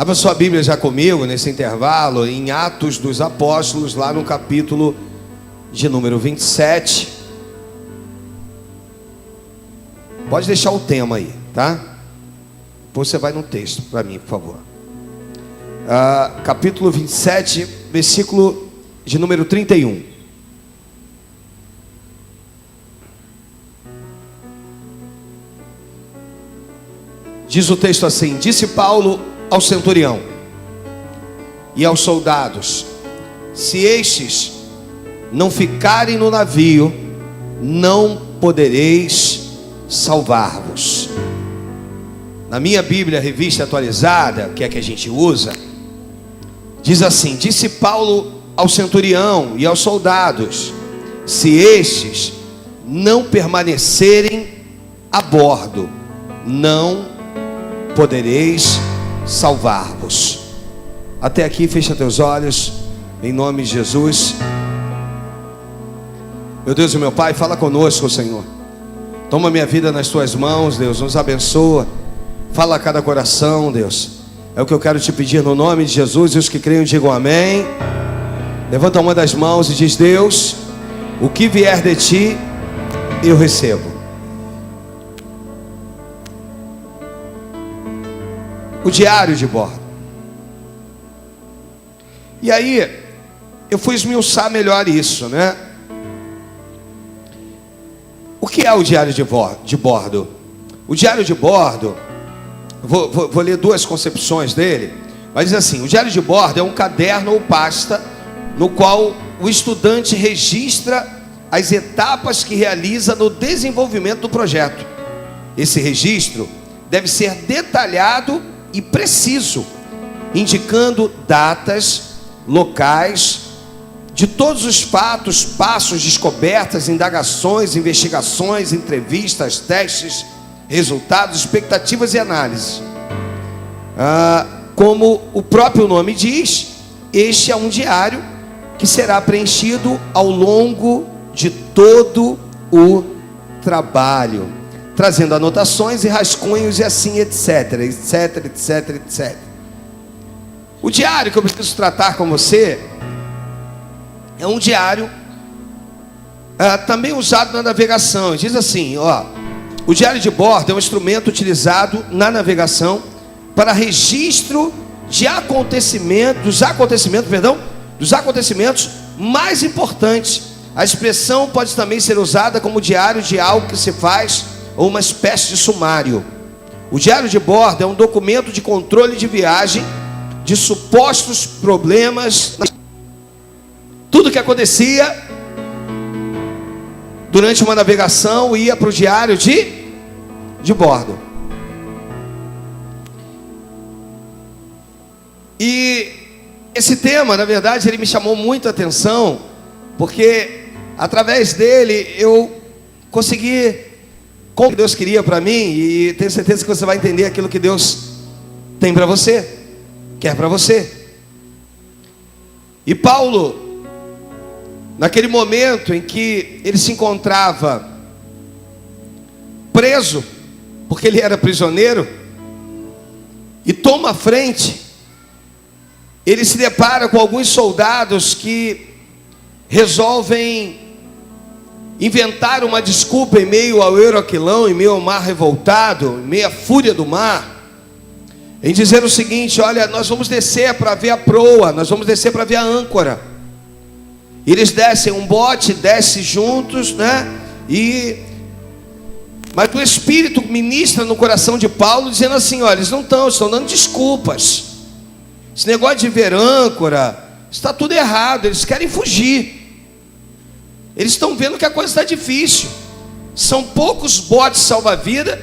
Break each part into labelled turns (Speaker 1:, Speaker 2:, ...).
Speaker 1: Abra sua Bíblia já comigo nesse intervalo em Atos dos Apóstolos, lá no capítulo de número 27. Pode deixar o tema aí, tá? Depois você vai no texto para mim, por favor. Capítulo 27, versículo de número 31. Diz o texto assim: disse Paulo ao centurião e aos soldados: se estes não ficarem no navio, não podereis salvar-vos. Na minha Bíblia, revista atualizada, que é que a gente usa, diz assim: disse Paulo ao centurião e aos soldados: se estes não permanecerem a bordo, não podereis salvar-vos. Até aqui, fecha teus olhos, em nome de Jesus. Meu Deus e meu Pai, fala conosco, Senhor. Toma minha vida nas tuas mãos, Deus, nos abençoa. Fala a cada coração, Deus. É o que eu quero te pedir no nome de Jesus. E os que creem digam amém. Levanta uma das mãos e diz: Deus, o que vier de ti, eu recebo. O diário de bordo. E aí, eu fui esmiuçar melhor isso, né? O que é o diário de bordo? O diário de bordo, vou ler duas concepções dele, mas diz assim: o diário de bordo é um caderno ou pasta no qual o estudante registra as etapas que realiza no desenvolvimento do projeto. Esse registro deve ser detalhado e preciso, indicando datas, locais, de todos os fatos, passos, descobertas, indagações, investigações, entrevistas, testes, resultados, expectativas e análises. Como o próprio nome diz, este é um diário que será preenchido ao longo de todo o trabalho, trazendo anotações e rascunhos e assim, etc, etc, etc, etc. O diário que eu preciso tratar com você é um diário também usado na navegação. Diz assim, o diário de bordo é um instrumento utilizado na navegação para registro de dos acontecimentos mais importantes. A expressão pode também ser usada como diário de algo que se faz, ou uma espécie de sumário. O diário de bordo é um documento de controle de viagem, de supostos problemas, tudo que acontecia durante uma navegação ia para o diário de bordo. E esse tema, na verdade, ele me chamou muito a atenção, porque através dele eu consegui como Deus queria para mim, e tenho certeza que você vai entender aquilo que Deus tem para você, quer para você. E Paulo, naquele momento em que ele se encontrava preso, porque ele era prisioneiro, e toma a frente, ele se depara com alguns soldados que resolvem inventar uma desculpa em meio ao Euroquilão, em meio ao mar revoltado, em meio à fúria do mar, em dizer o seguinte: olha, nós vamos descer para ver a proa, nós vamos descer para ver a âncora. E eles descem, um bote desce juntos, né? Mas o Espírito ministra no coração de Paulo, dizendo assim: olha, eles não estão dando desculpas. Esse negócio de ver âncora está tudo errado, eles querem fugir. Eles estão vendo que a coisa está difícil. São poucos botes salva-vida.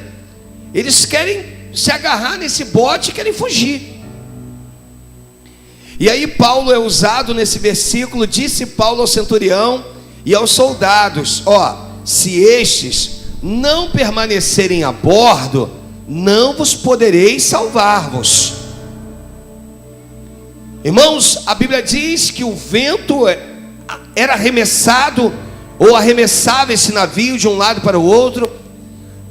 Speaker 1: Eles querem se agarrar nesse bote e querem fugir. E aí Paulo é usado nesse versículo. Disse Paulo ao centurião e aos soldados: se estes não permanecerem a bordo, não vos podereis salvar-vos. Irmãos, a Bíblia diz que o vento era arremessado, ou arremessava esse navio de um lado para o outro.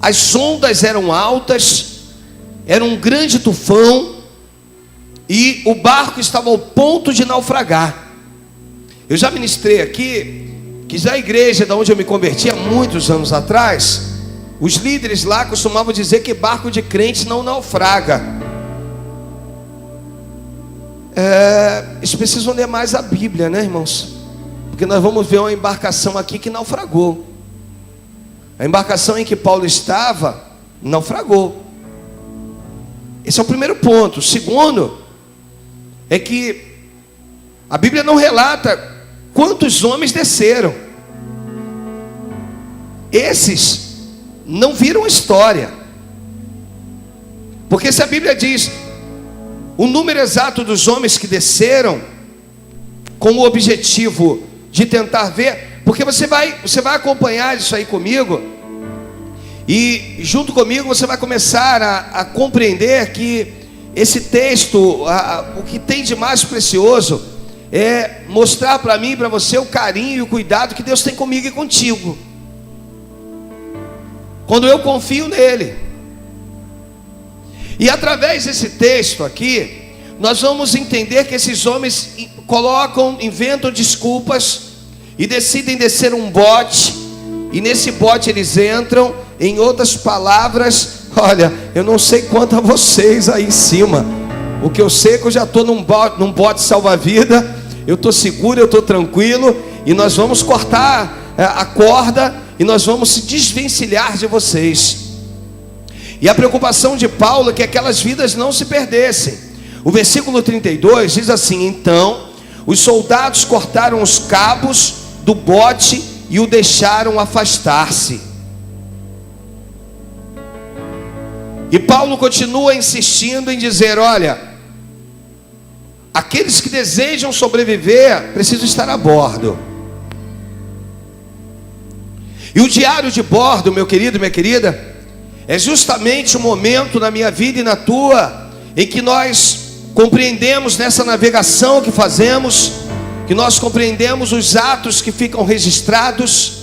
Speaker 1: As ondas eram altas, era um grande tufão. e o barco estava ao ponto de naufragar. Eu já ministrei aqui que já a igreja da onde eu me converti há muitos anos atrás, os líderes lá costumavam dizer que barco de crente não naufraga. Eles precisam ler mais a Bíblia, né, irmãos? Porque nós vamos ver uma embarcação aqui que naufragou. A embarcação em que Paulo estava naufragou. Esse é o primeiro ponto. O segundo é que a Bíblia não relata quantos homens desceram. Esses não viram história. Porque se a Bíblia diz o número exato dos homens que desceram, com o objetivo de tentar ver, porque você vai acompanhar isso aí comigo, e junto comigo você vai começar a compreender que esse texto, o que tem de mais precioso é mostrar para mim e para você o carinho e o cuidado que Deus tem comigo e contigo, quando eu confio nele. E através desse texto aqui, nós vamos entender que esses homens inventam desculpas e decidem descer um bote, e nesse bote eles entram. Em outras palavras, olha, eu não sei quanto a vocês aí em cima, o que eu sei é que eu já estou num bote salva-vida, eu estou seguro, eu estou tranquilo, e nós vamos cortar a corda, e nós vamos se desvencilhar de vocês. E a preocupação de Paulo é que aquelas vidas não se perdessem. O versículo 32 diz assim: então os soldados cortaram os cabos do bote e o deixaram afastar-se. E Paulo continua insistindo em dizer: olha, aqueles que desejam sobreviver precisam estar a bordo. E o diário de bordo, meu querido e minha querida, é justamente o momento na minha vida e na tua em que nós compreendemos nessa navegação que fazemos, que nós compreendemos os atos que ficam registrados.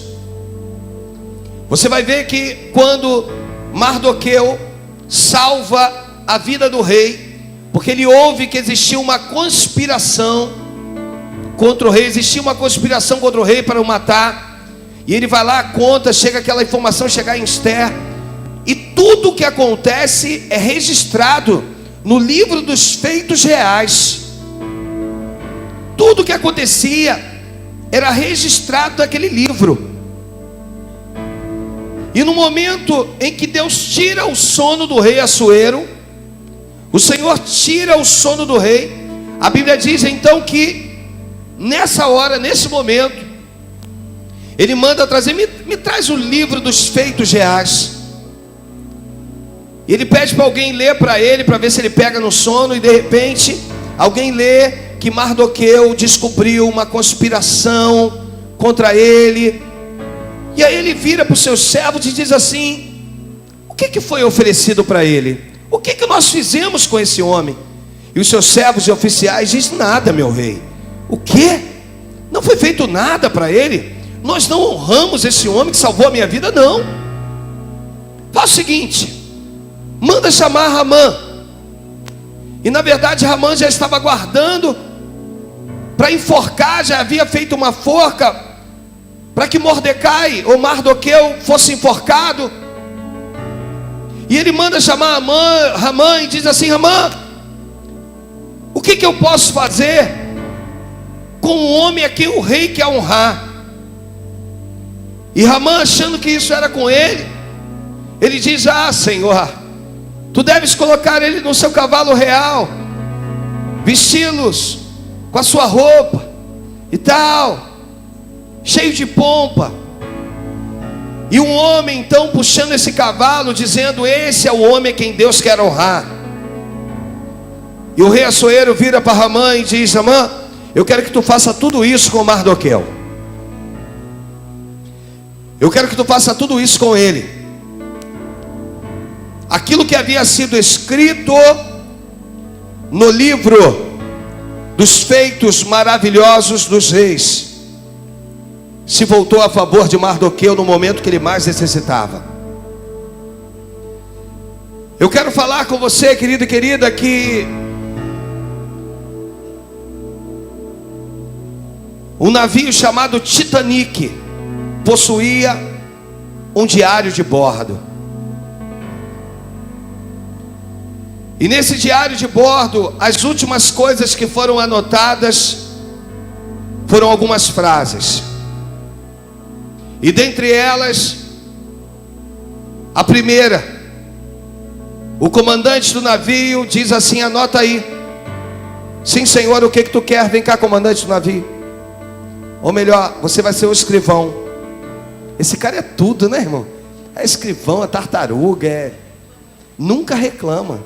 Speaker 1: Você vai ver que quando Mardoqueu salva a vida do rei, porque ele ouve que existia uma conspiração contra o rei, existia uma conspiração contra o rei para o matar, e ele vai lá, conta, chega aquela informação chegar em Esther, e tudo o que acontece é registrado no livro dos feitos reais. Tudo o que acontecia era registrado naquele livro. E no momento em que Deus tira o sono do rei Assuero, o Senhor tira o sono do rei, a Bíblia diz então que nessa hora, nesse momento, ele manda trazer, me traz o livro dos feitos reais. E ele pede para alguém ler para ele, para ver se ele pega no sono, e de repente alguém lê que Mardoqueu descobriu uma conspiração contra ele. E aí ele vira para os seus servos e diz assim: o que foi oferecido para ele? O que nós fizemos com esse homem? E os seus servos e oficiais dizem: nada, meu rei. O quê? Não foi feito nada para ele? Nós não honramos esse homem que salvou a minha vida, não. Faz o seguinte, manda chamar Ramã. E na verdade Ramã já estava aguardando para enforcar, já havia feito uma forca para que Mordecai ou Mardoqueu fosse enforcado. E ele manda chamar Ramã e diz assim: Ramã, o que eu posso fazer com um homem a quem o rei quer honrar? E Ramã, achando que isso era com ele, ele diz: ah, Senhor, tu deves colocar ele no seu cavalo real, vesti-los com a sua roupa e tal, cheio de pompa. E um homem então puxando esse cavalo, dizendo: esse é o homem a quem Deus quer honrar. E o rei Assuero vira para Ramã e diz: Ramã, eu quero que tu faça tudo isso com Mardoqueu. Eu quero que tu faça tudo isso com ele. Aquilo que havia sido escrito no livro dos feitos maravilhosos dos reis se voltou a favor de Mardoqueu no momento que ele mais necessitava. Eu quero falar com você, querido e querida, que Um navio chamado Titanic possuía um diário de bordo. E nesse diário de bordo, as últimas coisas que foram anotadas foram algumas frases. E dentre elas, a primeira, o comandante do navio diz assim: anota aí. Sim, senhor, o que tu quer? Vem cá, comandante do navio. Ou melhor, você vai ser o escrivão. Esse cara é tudo, né, irmão? É escrivão, é tartaruga, nunca reclama.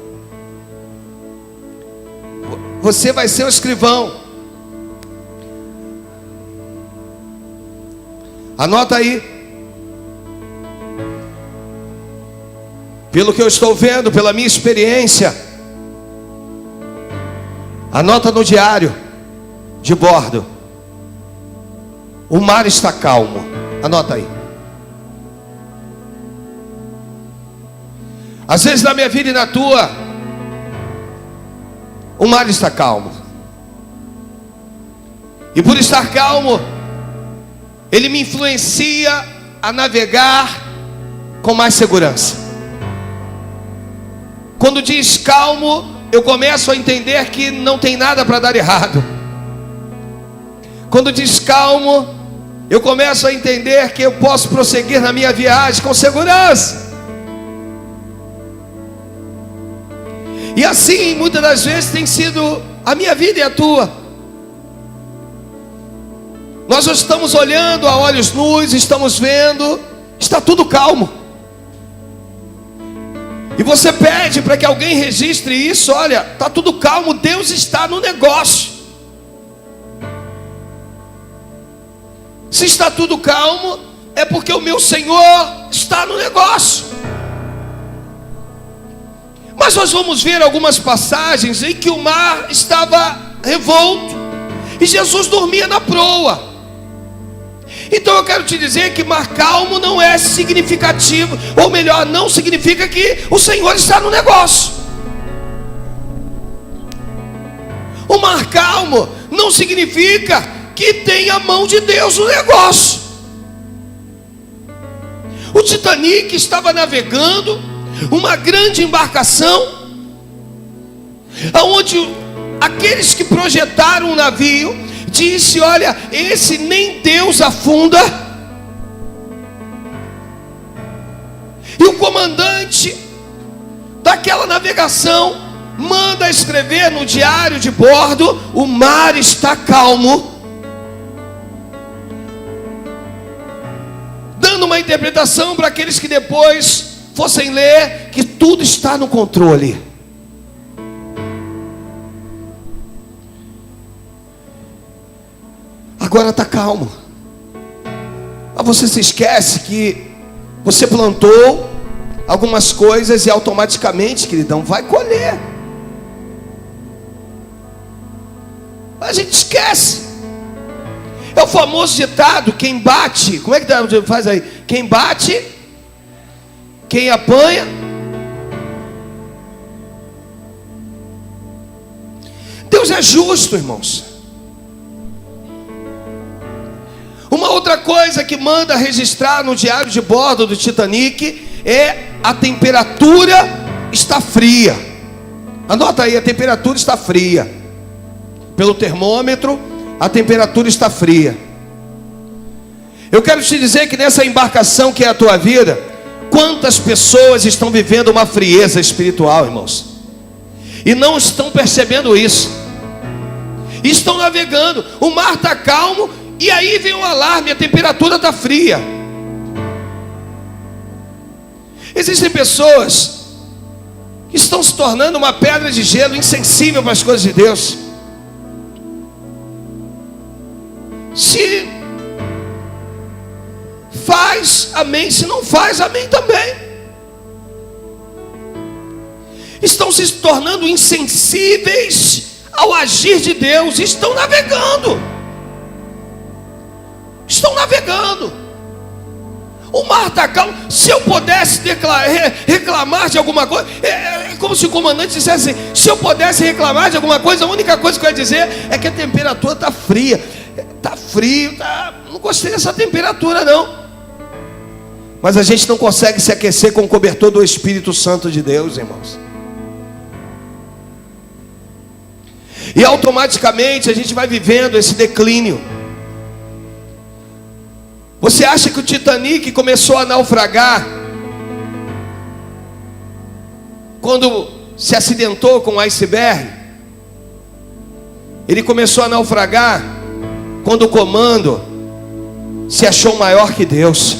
Speaker 1: Você vai ser o escrivão. Anota aí. Pelo que eu estou vendo, pela minha experiência, anota no diário de bordo: o mar está calmo. Anota aí. Às vezes na minha vida e na tua, o mar está calmo. E por estar calmo, ele me influencia a navegar com mais segurança. Quando diz calmo, eu começo a entender que não tem nada para dar errado. Quando diz calmo, eu começo a entender que eu posso prosseguir na minha viagem com segurança. E assim, muitas das vezes, tem sido a minha vida e a tua. Nós estamos olhando a olhos nus, estamos vendo, está tudo calmo. E você pede para que alguém registre isso: olha, está tudo calmo, Deus está no negócio. Se está tudo calmo, é porque o meu Senhor está no negócio. Mas nós vamos ver algumas passagens em que o mar estava revolto e Jesus dormia na proa. Então eu quero te dizer que mar calmo não é significativo, ou melhor, não significa que o Senhor está no negócio. O mar calmo não significa que tem a mão de Deus no negócio. O Titanic estava navegando, uma grande embarcação, onde aqueles que projetaram o navio disse: olha, esse nem Deus afunda. E o comandante daquela navegação manda escrever no diário de bordo: o mar está calmo, dando uma interpretação para aqueles que depois fossem ler que tudo está no controle. Agora está calmo. Mas você se esquece que você plantou algumas coisas e automaticamente, queridão, vai colher. A gente esquece. É o famoso ditado: quem bate, como é que faz aí? Quem bate, quem apanha. Deus é justo, irmãos. Uma outra coisa que manda registrar no diário de bordo do Titanic é: a temperatura está fria. Anota aí, a temperatura está fria. Pelo termômetro, a temperatura está fria. Eu quero te dizer que nessa embarcação que é a tua vida, quantas pessoas estão vivendo uma frieza espiritual, irmãos, e não estão percebendo isso. Estão navegando, o mar está calmo, e aí vem um alarme: a temperatura está fria. Existem pessoas que estão se tornando uma pedra de gelo, insensível para as coisas de Deus. Se faz, amém. Se não faz, amém também. Estão se tornando insensíveis ao agir de Deus. Estão navegando. Estão navegando. O mar está calmo. Se eu pudesse reclamar de alguma coisa, é como se o comandante dissesse assim: se eu pudesse reclamar de alguma coisa, a única coisa que eu ia dizer é que a temperatura está fria. Está frio, não gostei dessa temperatura não. Mas a gente não consegue se aquecer com o cobertor do Espírito Santo de Deus, irmãos. E automaticamente a gente vai vivendo esse declínio. Você acha que o Titanic começou a naufragar quando se acidentou com o iceberg? Ele começou a naufragar quando o comando se achou maior que Deus.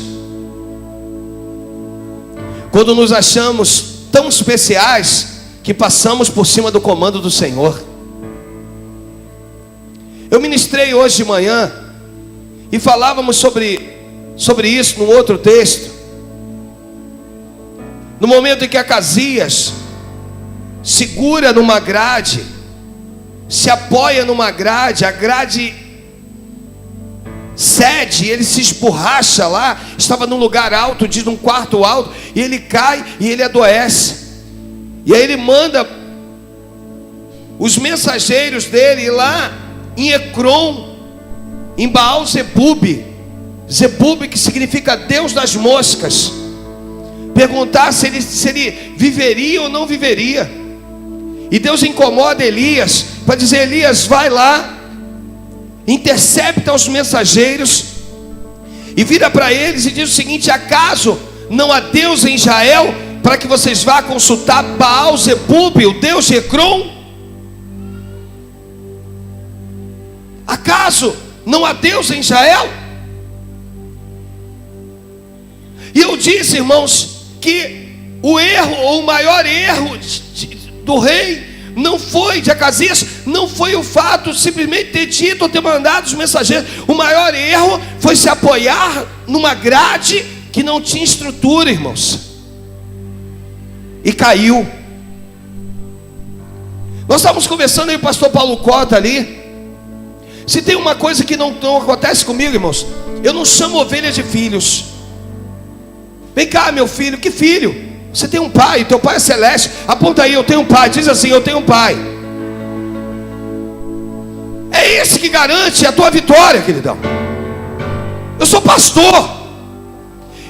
Speaker 1: Quando nos achamos tão especiais que passamos por cima do comando do Senhor. Eu ministrei hoje de manhã e falávamos sobre isso num outro texto. No momento em que Acasias segura numa grade, se apoia numa grade, a grade cede, ele se esborracha lá, estava num lugar alto, diz num quarto alto, e ele cai e ele adoece. E aí ele manda os mensageiros dele ir lá em Ecrom, em Baal-Zebub, Zebub que significa Deus das moscas, perguntar se ele viveria ou não viveria. E Deus incomoda Elias para dizer: Elias, vai lá, intercepta os mensageiros e vira para eles e diz o seguinte: acaso não há Deus em Israel para que vocês vá consultar Baal-Zebub, o Deus de Ecrom? Acaso não há Deus em Israel? E eu disse, irmãos, que o erro, ou o maior erro do rei, não foi de Acasias, não foi o fato de simplesmente ter dito ou ter mandado os mensageiros. O maior erro foi se apoiar numa grade que não tinha estrutura, irmãos, e caiu. Nós estávamos conversando aí com o pastor Paulo Cota ali. Se tem uma coisa que não acontece comigo, irmãos, eu não chamo ovelha de filhos. Vem cá, meu filho. Que filho? Você tem um pai, teu pai é celeste. Aponta aí: eu tenho um pai. Diz assim: eu tenho um pai. É esse que garante a tua vitória, queridão. Eu sou pastor.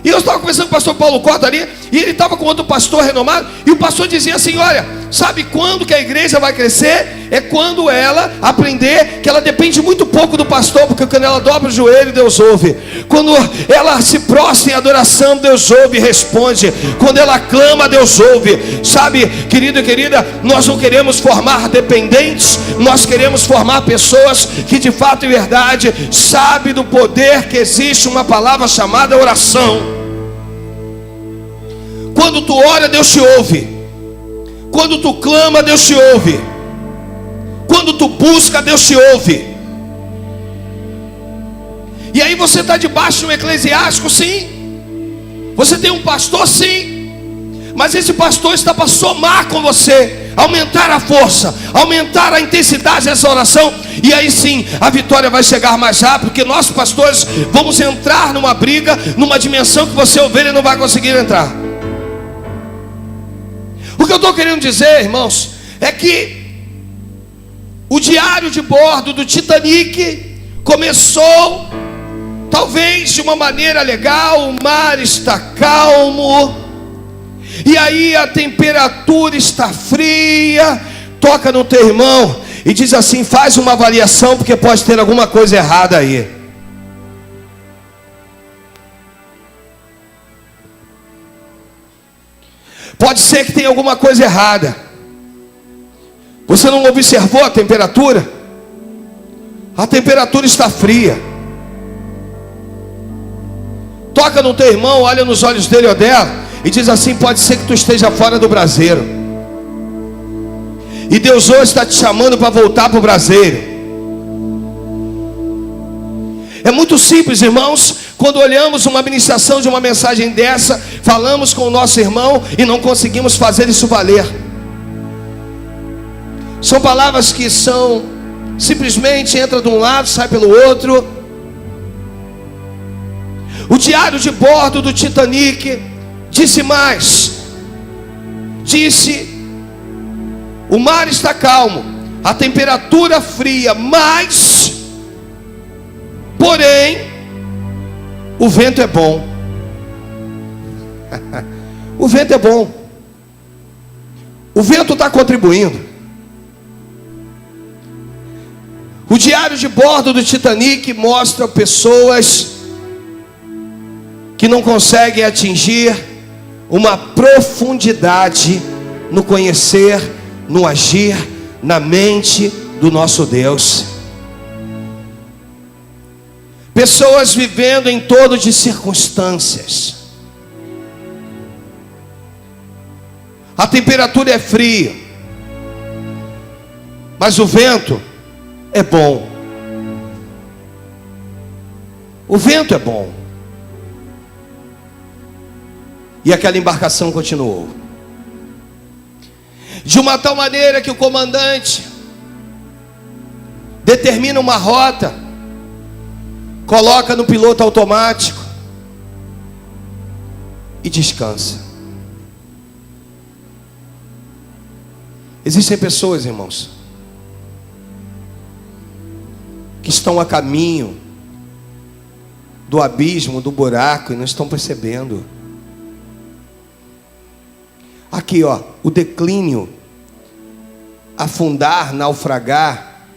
Speaker 1: E eu estava conversando com o pastor Paulo Cota ali, e ele estava com outro pastor renomado, e o pastor dizia assim: olha, sabe quando que a igreja vai crescer? É quando ela aprender que ela depende muito pouco do pastor, porque quando ela dobra o joelho, Deus ouve. Quando ela se prostra em adoração, Deus ouve e responde. Quando ela clama, Deus ouve. Sabe, querido e querida, nós não queremos formar dependentes, nós queremos formar pessoas que de fato e verdade sabem do poder que existe uma palavra chamada oração. Quando tu ora, Deus te ouve. Quando tu clama, Deus te ouve. Quando tu busca, Deus te ouve. E aí você está debaixo de um eclesiástico, sim. Você tem um pastor, sim. Mas esse pastor está para somar com você, aumentar a força, aumentar a intensidade dessa oração. E aí sim, a vitória vai chegar mais rápido, porque nós pastores vamos entrar numa briga, numa dimensão que você, ovelha, não vai conseguir entrar. O que eu estou querendo dizer, irmãos, é que o diário de bordo do Titanic começou talvez de uma maneira legal. O mar está calmo, e aí a temperatura está fria. Toca no teu irmão e diz assim: faz uma avaliação, porque pode ter alguma coisa errada aí. Pode ser que tenha alguma coisa errada. Você não observou a temperatura? A temperatura está fria. Toca no teu irmão, olha nos olhos dele ou dela e diz assim: pode ser que tu esteja fora do braseiro, e Deus hoje está te chamando para voltar para o braseiro. É muito simples, irmãos. Quando olhamos uma ministração de uma mensagem dessa, falamos com o nosso irmão e não conseguimos fazer isso valer. São palavras que são simplesmente entra de um lado, sai pelo outro. O diário de bordo do Titanic disse mais. Disse: o mar está calmo, a temperatura fria, mas Porém, o vento é bom. O vento é bom. O vento está contribuindo. O diário de bordo do Titanic mostra pessoas que não conseguem atingir uma profundidade no conhecer, no agir, na mente do nosso Deus. Pessoas vivendo em torno de circunstâncias. A temperatura é fria, mas o vento é bom. O vento é bom. E aquela embarcação continuou. De uma tal maneira que o comandante determina uma rota, coloca no piloto automático e descansa. Existem pessoas, irmãos, que estão a caminho do abismo, do buraco, e não estão percebendo. Aqui, ó, o declínio, afundar, naufragar,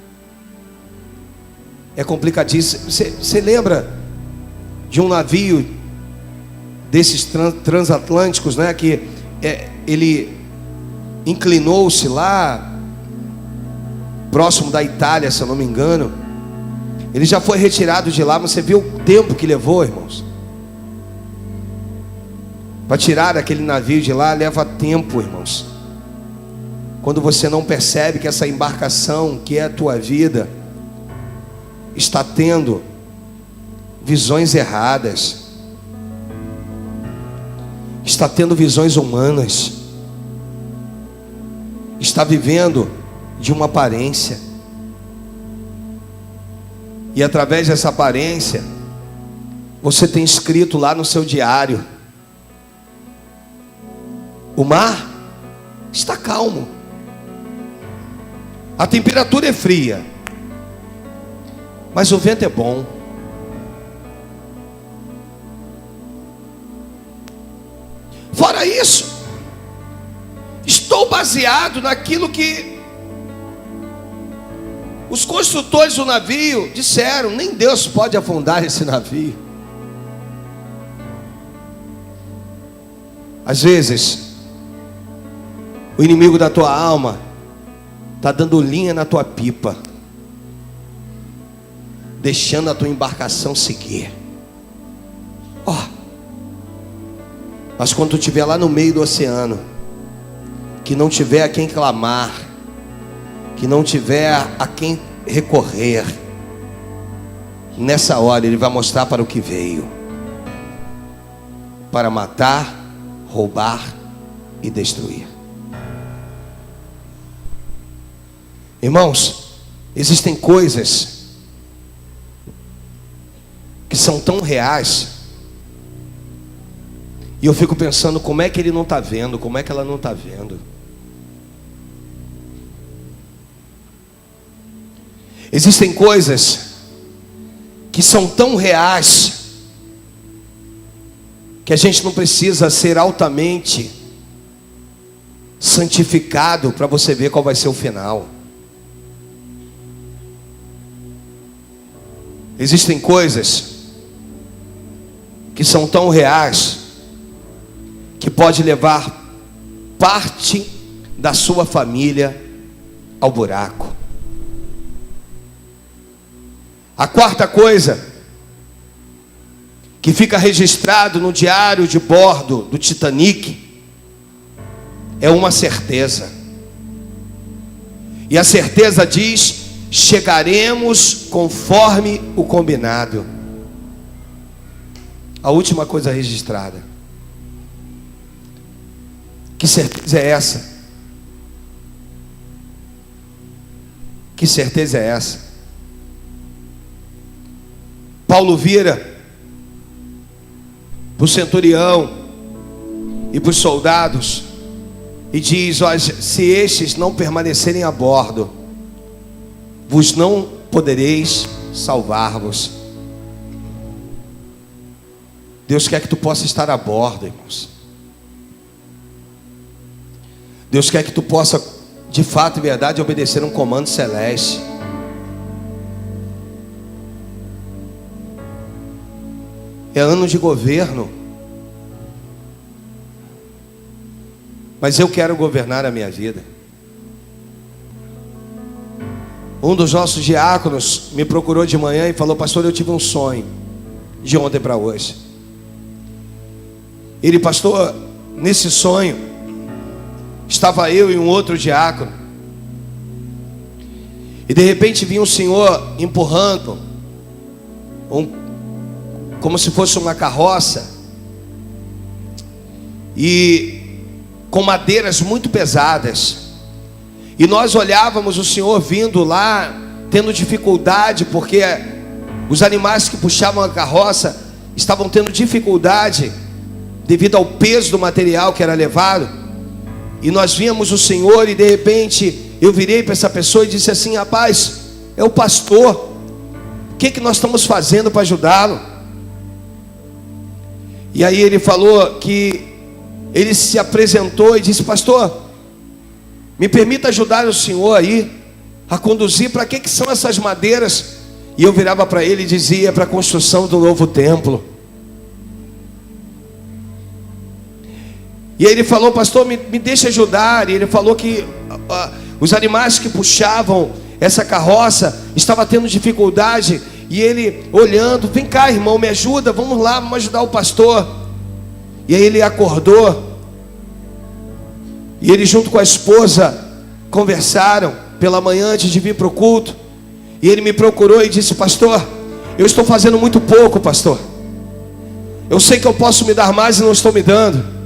Speaker 1: é complicadíssimo. Você lembra de um navio desses transatlânticos, né? Que ele inclinou-se lá próximo da Itália, se eu não me engano. Ele já foi retirado de lá, mas você viu o tempo que levou, irmãos? Para tirar aquele navio de lá leva tempo, irmãos. Quando você não percebe que essa embarcação, que é a tua vida, está tendo visões erradas, está tendo visões humanas, está vivendo de uma aparência, e através dessa aparência você tem escrito lá no seu diário: o mar está calmo, a temperatura é fria, mas o vento é bom. Fora isso, estou baseado naquilo que os construtores do navio disseram: nem Deus pode afundar esse navio. Às vezes, o inimigo da tua alma está dando linha na tua pipa, deixando a tua embarcação seguir. Mas quando tu estiver lá no meio do oceano, que não tiver a quem clamar, que não tiver a quem recorrer, nessa hora ele vai mostrar para o que veio: para matar, roubar e destruir. Irmãos, existem coisas que são tão reais, e eu fico pensando: como é que ele não está vendo? Como é que ela não está vendo? Existem coisas que são tão reais que a gente não precisa ser altamente santificado para você ver qual vai ser o final. Existem coisas que são tão reais que pode levar parte da sua família ao buraco. A quarta coisa que fica registrado no diário de bordo do Titanic é uma certeza. E a certeza diz: chegaremos conforme o combinado. A última coisa registrada. Que certeza é essa? Que certeza é essa? Paulo vira para o centurião e para os soldados e diz: olha, se estes não permanecerem a bordo, vos não podereis salvar-vos. Deus quer que tu possa estar a bordo, irmãos. Deus quer que tu possa, de fato e verdade, obedecer um comando celeste. É ano de governo. Mas eu quero governar a minha vida. Um dos nossos diáconos me procurou de manhã e falou: pastor, eu tive um sonho de ontem para hoje. Ele: pastor, nesse sonho estava eu e um outro diácono, e de repente vinha um senhor empurrando como se fosse uma carroça, e com madeiras muito pesadas. E nós olhávamos o senhor vindo lá, tendo dificuldade, porque os animais que puxavam a carroça estavam tendo dificuldade devido ao peso do material que era levado. E nós víamos o senhor, e de repente eu virei para essa pessoa e disse assim: rapaz, é o pastor, o que nós estamos fazendo para ajudá-lo? E aí ele falou que ele se apresentou e disse: pastor, me permita ajudar o senhor aí a conduzir. Para que são essas madeiras? E eu virava para ele e dizia: para a construção do novo templo. E aí ele falou: pastor, me deixa ajudar. E ele falou que os animais que puxavam essa carroça estavam tendo dificuldade. E ele olhando: vem cá, irmão, me ajuda, vamos lá, vamos ajudar o pastor. E aí ele acordou, e ele junto com a esposa conversaram pela manhã antes de vir para o culto. E ele me procurou e disse: pastor, eu estou fazendo muito pouco, pastor. Eu sei que eu posso me dar mais e não estou me dando.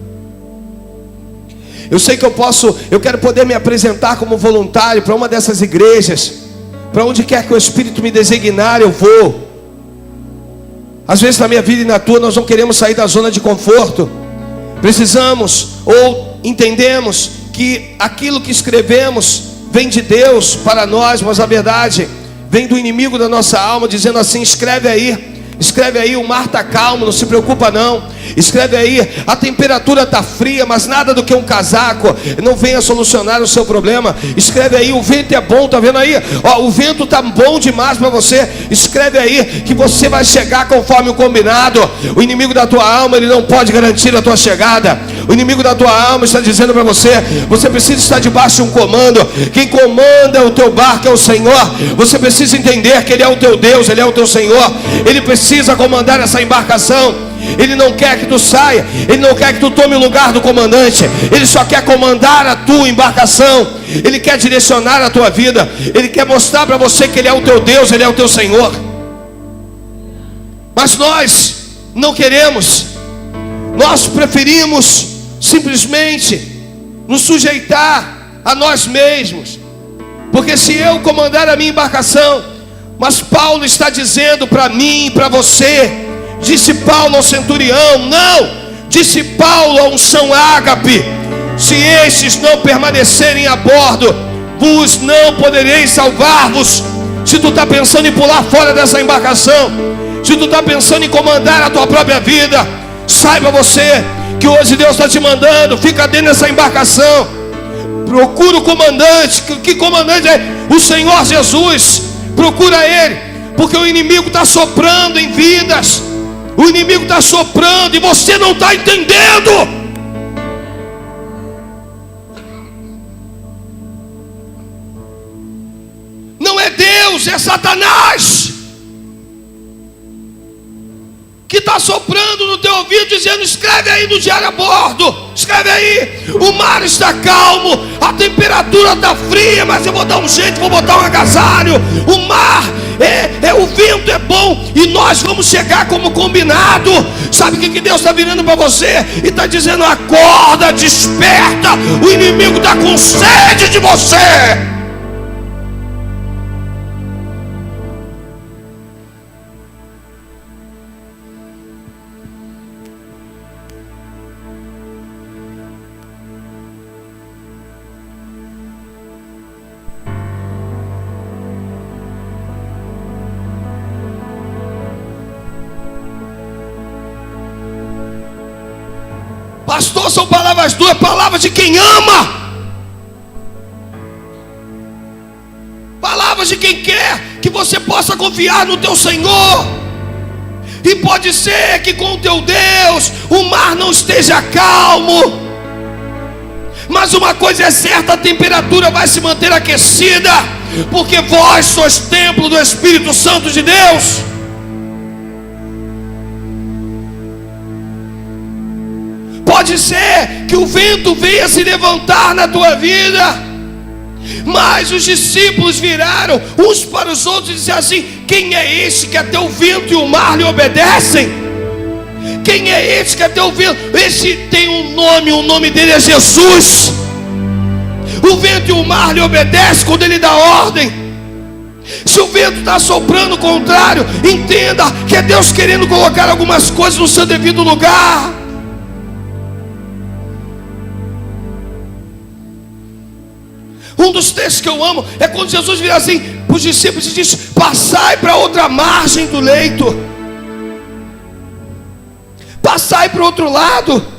Speaker 1: Eu sei que eu quero poder me apresentar como voluntário para uma dessas igrejas. Para onde quer que o Espírito me designar, eu vou. Às vezes na minha vida e na tua nós não queremos sair da zona de conforto. Precisamos ou entendemos que aquilo que escrevemos vem de Deus para nós, mas a verdade vem do inimigo da nossa alma, dizendo assim: escreve aí, o mar está calmo, não se preocupa não. Escreve aí, a temperatura está fria, mas nada do que um casaco não venha solucionar o seu problema. Escreve aí, o vento é bom, está vendo aí? Ó, o vento está bom demais para você. Escreve aí que você vai chegar conforme o combinado. O inimigo da tua alma, ele não pode garantir a tua chegada. O inimigo da tua alma está dizendo para você: você precisa estar debaixo de um comando. Quem comanda o teu barco é o Senhor. Você precisa entender que Ele é o teu Deus, Ele é o teu Senhor. Ele precisa comandar essa embarcação. Ele não quer que tu saia, Ele não quer que tu tome o lugar do comandante. Ele só quer comandar a tua embarcação. Ele quer direcionar a tua vida. Ele quer mostrar para você que Ele é o teu Deus, Ele é o teu Senhor. Mas nós não queremos. Nós preferimos simplesmente nos sujeitar a nós mesmos. Porque se eu comandar a minha embarcação, mas Paulo está dizendo para mim e para você, disse Paulo ao centurião, não, disse Paulo a um São Ágape: se estes não permanecerem a bordo, vos não podereis salvar-vos. Se tu está pensando em pular fora dessa embarcação, se tu está pensando em comandar a tua própria vida, saiba você que hoje Deus está te mandando: fica dentro dessa embarcação, procura o comandante. Que comandante é? O Senhor Jesus. Procura Ele, porque o inimigo está soprando em vidas. O inimigo está soprando e você não está entendendo. Não é Deus, é Satanás que está soprando no teu ouvido, dizendo: escreve aí no diário a bordo, escreve aí, o mar está calmo, a temperatura está fria, mas eu vou dar um jeito, vou botar um agasalho. O mar o vento é bom e nós vamos chegar como combinado. Sabe o que Deus está virando para você e está dizendo: acorda, desperta, o inimigo está com sede de você. não são palavras duras, palavras de quem ama. Palavras de quem quer que você possa confiar no teu Senhor. E pode ser que com o teu Deus o mar não esteja calmo, mas uma coisa é certa, a temperatura vai se manter aquecida, porque vós sois templo do Espírito Santo de Deus. Pode ser que o vento venha se levantar na tua vida, mas os discípulos viraram uns para os outros e disseram assim: quem é este que até o vento e o mar lhe obedecem? Quem é este que até o vento? Este tem um nome, o nome dele é Jesus. O vento e o mar lhe obedecem quando ele dá ordem. Se o vento está soprando o contrário, entenda que é Deus querendo colocar algumas coisas no seu devido lugar. Um dos textos que eu amo é quando Jesus vira assim para os discípulos e diz: passai para outra margem do leito, passai para o outro lado.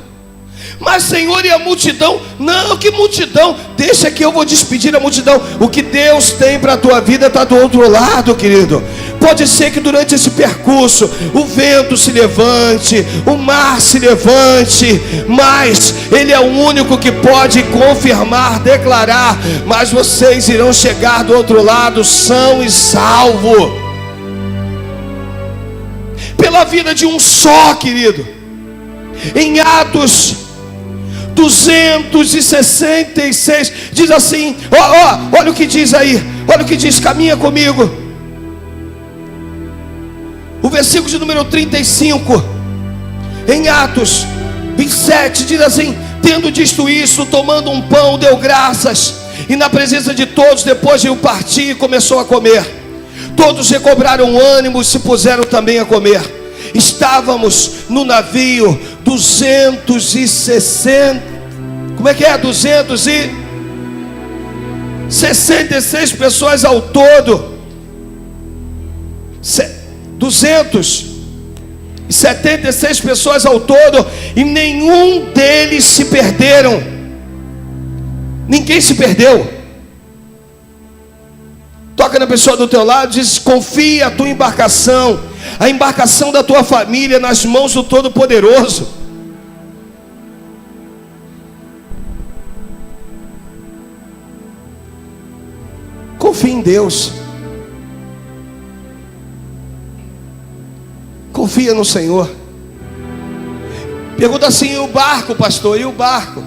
Speaker 1: Mas Senhor, e a multidão? Não, que multidão? Deixa que eu vou despedir a multidão. O que Deus tem para a tua vida está do outro lado, querido. Pode ser que durante esse percurso o vento se levante, o mar se levante, mas Ele é o único que pode confirmar, declarar: mas vocês irão chegar do outro lado são e salvo. Pela vida de um só, querido. Em Atos 266 diz assim, olha o que diz aí, olha o que diz, caminha comigo. O versículo de número 35, em Atos 27, diz assim: tendo dito isso, tomando um pão, deu graças, e na presença de todos, depois de o partir, começou a comer. Todos recobraram ânimo e se puseram também a comer. Estávamos no navio 260, como é que é? 266 pessoas ao todo. 276 pessoas ao todo, e nenhum deles se perderam. Ninguém se perdeu. Toca na pessoa do teu lado, diz: confia a tua embarcação, a embarcação da tua família, nas mãos do Todo-Poderoso. Confia em Deus. Confia no Senhor. Pergunta assim: e o barco, pastor? E o barco?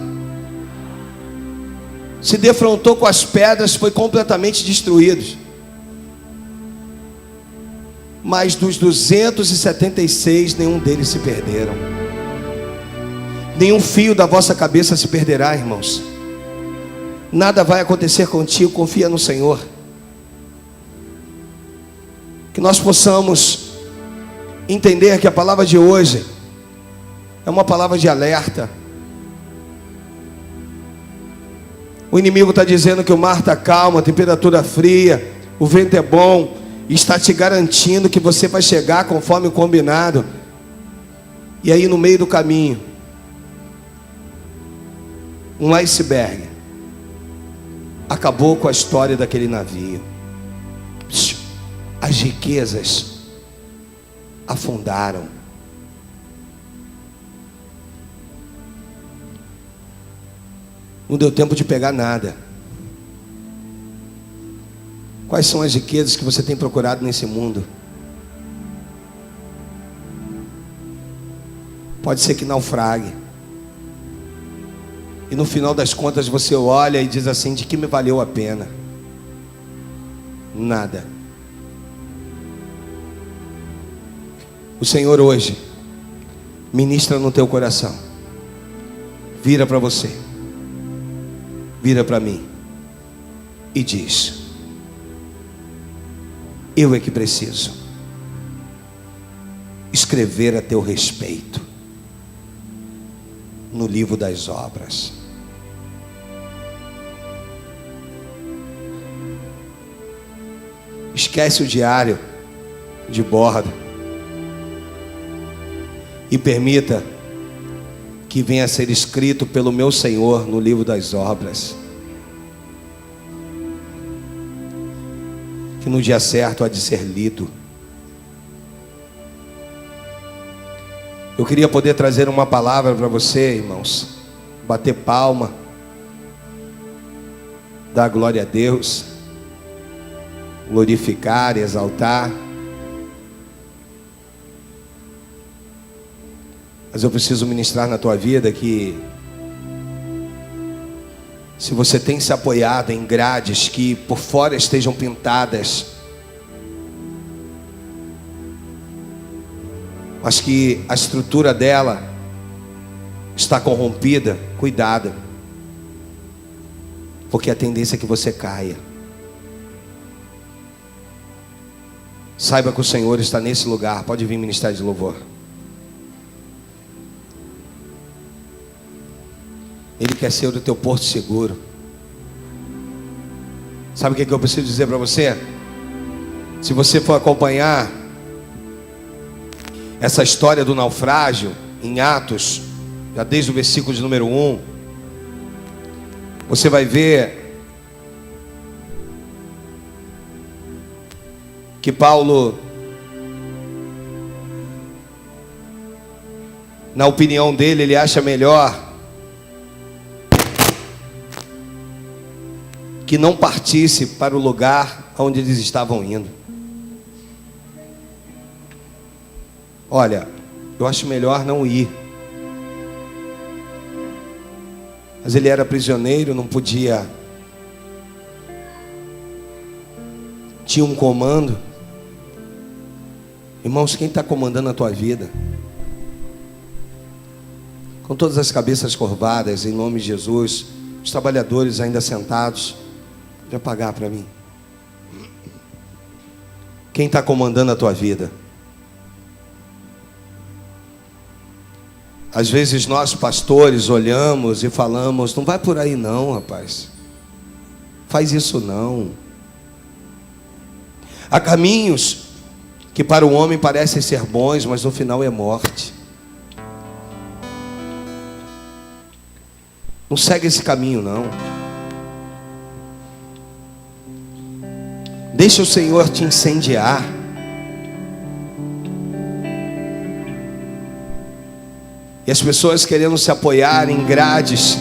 Speaker 1: Se defrontou com as pedras, foi completamente destruído. Mas dos 276, nenhum deles se perderam. Nenhum fio da vossa cabeça se perderá, irmãos. Nada vai acontecer contigo, confia no Senhor. Que nós possamos entender que a palavra de hoje é uma palavra de alerta. O inimigo está dizendo que o mar está calmo, a temperatura fria, o vento é bom, e está te garantindo que você vai chegar conforme o combinado. E aí no meio do caminho, um iceberg acabou com a história daquele navio. As riquezas afundaram. Não deu tempo de pegar nada. Quais são as riquezas que você tem procurado nesse mundo? Pode ser que naufrague. E no final das contas você olha e diz assim: de que me valeu a pena? Nada. O Senhor hoje ministra no teu coração. Vira para você, vira para mim e diz: eu é que preciso escrever a teu respeito no livro das obras. Esquece o diário de bordo e permita que venha a ser escrito pelo meu Senhor no livro das obras. Que no dia certo há de ser lido. Eu queria poder trazer uma palavra para você, irmãos. Bater palma. Dar glória a Deus. Glorificar, exaltar. Mas eu preciso ministrar na tua vida que se você tem se apoiado em grades que por fora estejam pintadas, mas que a estrutura dela está corrompida, cuidado, porque a tendência é que você caia. Saiba que o Senhor está nesse lugar. Pode vir ministrar de louvor. Ele quer ser o teu porto seguro. Sabe o que eu preciso dizer para você? Se você for acompanhar essa história do naufrágio em Atos, já desde o versículo de número 1, você vai ver que Paulo, na opinião dele, ele acha melhor que não partisse para o lugar onde eles estavam indo. Olha, eu acho melhor não ir. Mas ele era prisioneiro, não podia. Tinha um comando. Irmãos, quem está comandando a tua vida? Com todas as cabeças curvadas, em nome de Jesus, os trabalhadores ainda sentados. De apagar para mim. Quem está comandando a tua vida? Às vezes nós pastores olhamos e falamos: não vai por aí não, rapaz. Faz isso não. Há caminhos que para o homem parecem ser bons, mas no final é morte. Não segue esse caminho não. Deixa o Senhor te incendiar. E as pessoas querendo se apoiar em grades.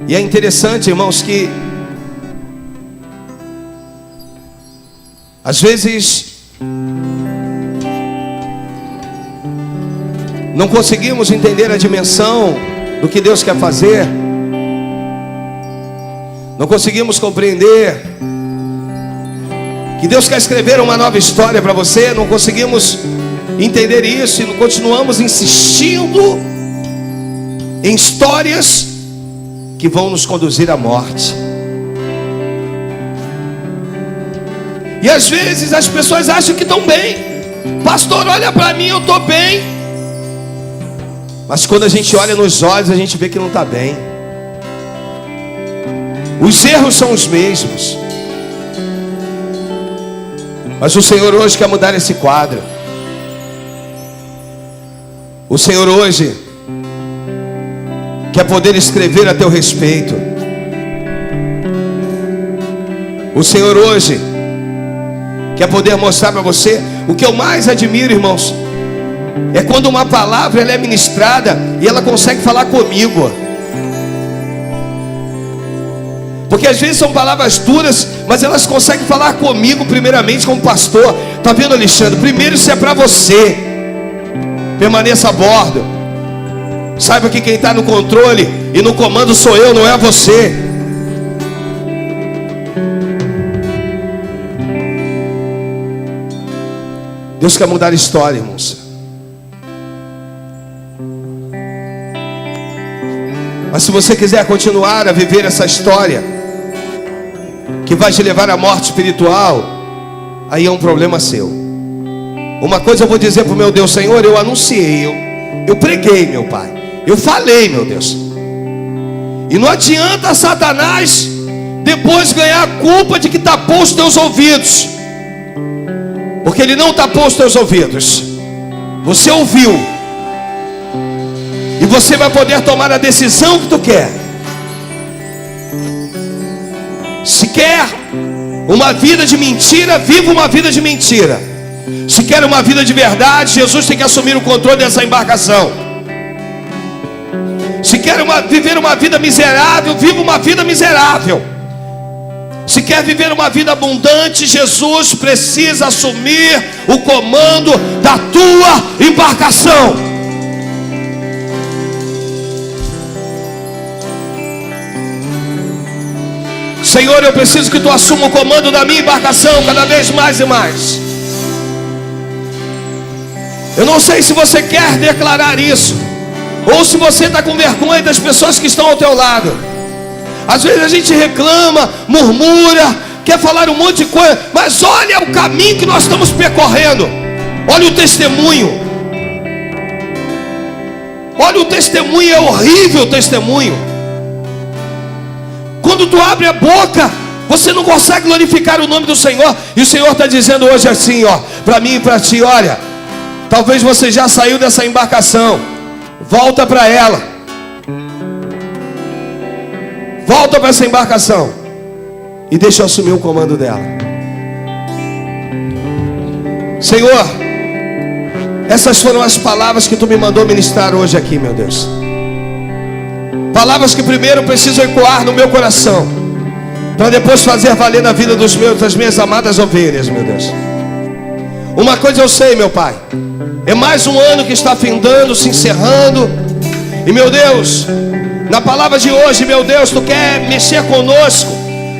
Speaker 1: E é interessante, irmãos, que às vezes não conseguimos entender a dimensão do que Deus quer fazer. Não conseguimos compreender que Deus quer escrever uma nova história para você. Não conseguimos entender isso e continuamos insistindo em histórias que vão nos conduzir à morte. E às vezes as pessoas acham que estão bem. Pastor, olha para mim, eu estou bem. Mas quando a gente olha nos olhos, a gente vê que não está bem. Os erros são os mesmos. Mas o Senhor hoje quer mudar esse quadro. O Senhor hoje quer poder escrever a teu respeito. O Senhor hoje quer poder mostrar para você. O que eu mais admiro, irmãos, é quando uma palavra ela é ministrada e ela consegue falar comigo. Porque às vezes são palavras duras, mas elas conseguem falar comigo primeiramente como pastor. Está vendo, Alexandre? Primeiro isso é para você. Permaneça a bordo. Saiba que quem está no controle e no comando sou eu, não é você. Deus quer mudar a história, irmãos. Mas se você quiser continuar a viver essa história que vai te levar à morte espiritual, aí é um problema seu. Uma coisa eu vou dizer para o meu Deus: Senhor, eu anunciei, eu preguei, meu Pai, eu falei, meu Deus. E não adianta Satanás depois ganhar a culpa de que tapou os teus ouvidos, porque ele não tapou os teus ouvidos. Você ouviu. E você vai poder tomar a decisão que tu quer. Se quer uma vida de mentira, viva uma vida de mentira. Se quer uma vida de verdade, Jesus tem que assumir o controle dessa embarcação. Se quer viver uma vida miserável, viva uma vida miserável. Se quer viver uma vida abundante, Jesus precisa assumir o comando da tua embarcação. Senhor, eu preciso que tu assuma o comando da minha embarcação cada vez mais e mais. Eu não sei se você quer declarar isso, ou se você está com vergonha das pessoas que estão ao teu lado. Às vezes a gente reclama, murmura, quer falar um monte de coisa, mas olha o caminho que nós estamos percorrendo. Olha o testemunho. Olha o testemunho, é horrível o testemunho. Quando tu abre a boca, você não consegue glorificar o nome do Senhor. E o Senhor está dizendo hoje assim, ó, para mim e para ti, olha, talvez você já saiu dessa embarcação. Volta para ela. Volta para essa embarcação e deixa eu assumir o comando dela. Senhor, essas foram as palavras que tu me mandou ministrar hoje aqui, meu Deus. Palavras que primeiro precisam ecoar no meu coração, para depois fazer valer na vida das minhas amadas ovelhas, meu Deus. Uma coisa eu sei, meu Pai, é mais um ano que está findando, se encerrando. E meu Deus, na palavra de hoje, meu Deus, tu quer mexer conosco.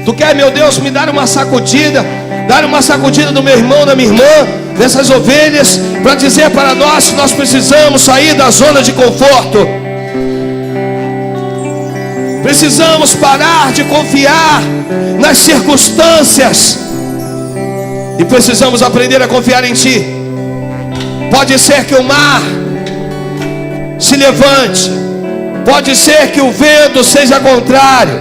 Speaker 1: Tu quer, meu Deus, me dar uma sacudida. Dar uma sacudida do meu irmão, da minha irmã, dessas ovelhas, para dizer para nós que nós precisamos sair da zona de conforto. Precisamos parar de confiar nas circunstâncias. E precisamos aprender a confiar em ti. Pode ser que o mar se levante. Pode ser que o vento seja contrário.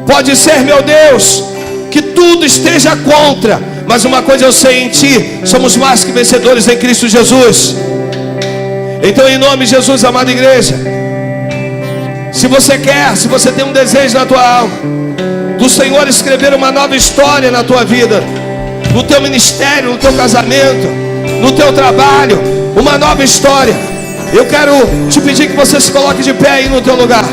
Speaker 1: Pode ser, meu Deus, que tudo esteja contra. Mas uma coisa eu sei em ti: somos mais que vencedores em Cristo Jesus. Então, em nome de Jesus, amada igreja, se você quer, se você tem um desejo na tua alma do Senhor escrever uma nova história na tua vida, no teu ministério, no teu casamento, no teu trabalho, uma nova história, eu quero te pedir que você se coloque de pé aí no teu lugar.